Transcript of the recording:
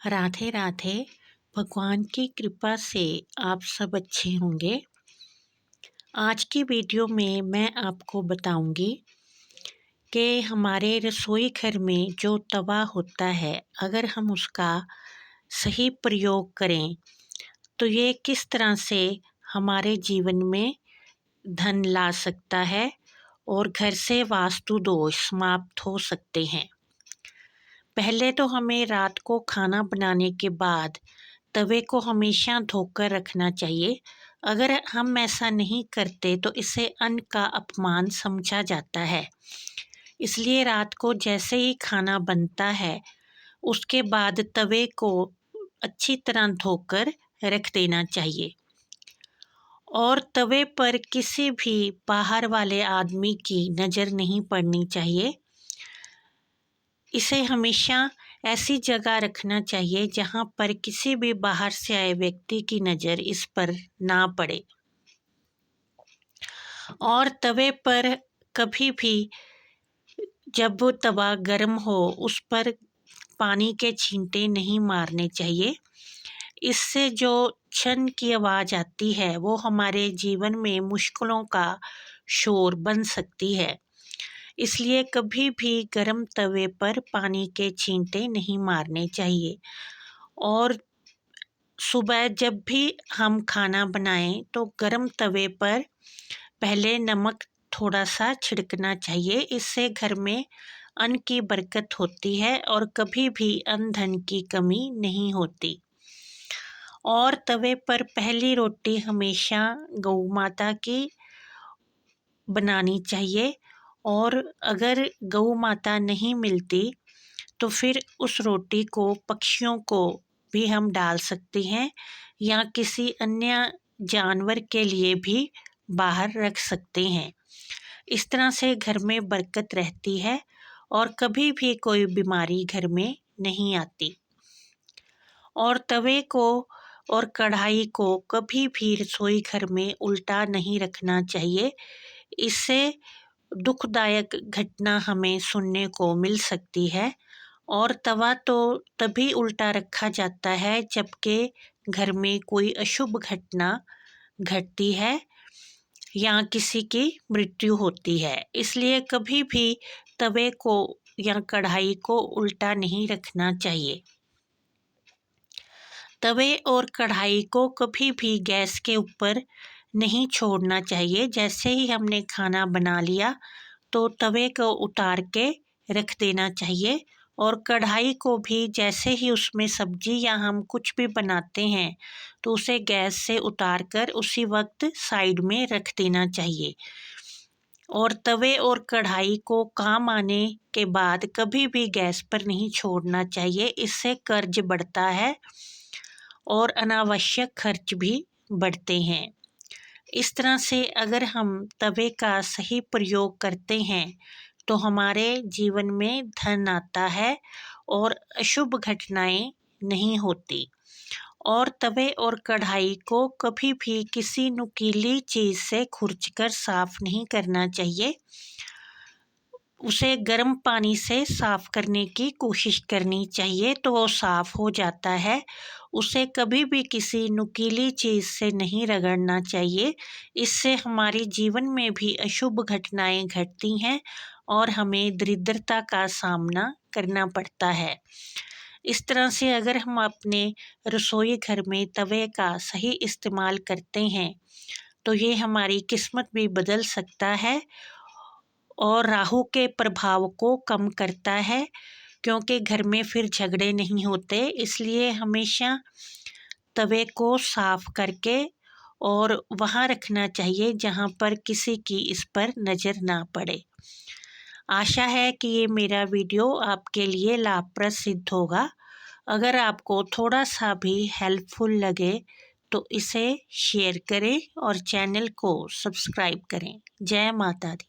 राधे राधे। भगवान की कृपा से आप सब अच्छे होंगे। आज की वीडियो में मैं आपको बताऊंगी कि हमारे रसोई घर में जो तवा होता है, अगर हम उसका सही प्रयोग करें तो ये किस तरह से हमारे जीवन में धन ला सकता है और घर से वास्तु दोष समाप्त हो सकते हैं। पहले तो हमें रात को खाना बनाने के बाद तवे को हमेशा धोकर रखना चाहिए। अगर हम ऐसा नहीं करते तो इसे अन्न का अपमान समझा जाता है। इसलिए रात को जैसे ही खाना बनता है उसके बाद तवे को अच्छी तरह धोकर रख देना चाहिए और तवे पर किसी भी बाहर वाले आदमी की नज़र नहीं पड़नी चाहिए। इसे हमेशा ऐसी जगह रखना चाहिए जहां पर किसी भी बाहर से आए व्यक्ति की नज़र इस पर ना पड़े। और तवे पर कभी भी जब वो तवा गर्म हो उस पर पानी के छींटे नहीं मारने चाहिए। इससे जो छन की आवाज़ आती है वो हमारे जीवन में मुश्किलों का शोर बन सकती है। इसलिए कभी भी गर्म तवे पर पानी के छींटे नहीं मारने चाहिए। और सुबह जब भी हम खाना बनाएं तो गर्म तवे पर पहले नमक थोड़ा सा छिड़कना चाहिए। इससे घर में अन्न की बरकत होती है और कभी भी अन्न धन की कमी नहीं होती। और तवे पर पहली रोटी हमेशा गौ माता की बनानी चाहिए। और अगर गौ माता नहीं मिलती तो फिर उस रोटी को पक्षियों को भी हम डाल सकते हैं या किसी अन्य जानवर के लिए भी बाहर रख सकते हैं। इस तरह से घर में बरकत रहती है और कभी भी कोई बीमारी घर में नहीं आती। और तवे को और कढ़ाई को कभी भी रसोई घर में उल्टा नहीं रखना चाहिए। इससे दुखदायक घटना हमें सुनने को मिल सकती है। और तवा तो तभी उल्टा रखा जाता है जबकि घर में कोई अशुभ घटना घटती है या किसी की मृत्यु होती है। इसलिए कभी भी तवे को या कढ़ाई को उल्टा नहीं रखना चाहिए। तवे और कढ़ाई को कभी भी गैस के ऊपर नहीं छोड़ना चाहिए। जैसे ही हमने खाना बना लिया तो तवे को उतार के रख देना चाहिए। और कढ़ाई को भी जैसे ही उसमें सब्जी या हम कुछ भी बनाते हैं तो उसे गैस से उतार कर उसी वक्त साइड में रख देना चाहिए। और तवे और कढ़ाई को काम आने के बाद कभी भी गैस पर नहीं छोड़ना चाहिए। इससे कर्ज बढ़ता है और अनावश्यक खर्च भी बढ़ते हैं। इस तरह से अगर हम तवे का सही प्रयोग करते हैं तो हमारे जीवन में धन आता है और अशुभ घटनाएं नहीं होती। और तवे और कढ़ाई को कभी भी किसी नुकीली चीज़ से खुरचकर साफ नहीं करना चाहिए। उसे गर्म पानी से साफ करने की कोशिश करनी चाहिए तो वो साफ हो जाता है। उसे कभी भी किसी नुकीली चीज़ से नहीं रगड़ना चाहिए। इससे हमारे जीवन में भी अशुभ घटनाएं घटती हैं और हमें दरिद्रता का सामना करना पड़ता है। इस तरह से अगर हम अपने रसोई घर में तवे का सही इस्तेमाल करते हैं तो ये हमारी किस्मत भी बदल सकता है और राहु के प्रभाव को कम करता है, क्योंकि घर में फिर झगड़े नहीं होते। इसलिए हमेशा तवे को साफ करके और वहाँ रखना चाहिए जहाँ पर किसी की इस पर नज़र ना पड़े। आशा है कि ये मेरा वीडियो आपके लिए लाभप्रद सिद्ध होगा। अगर आपको थोड़ा सा भी हेल्पफुल लगे तो इसे शेयर करें और चैनल को सब्सक्राइब करें। जय माता दी।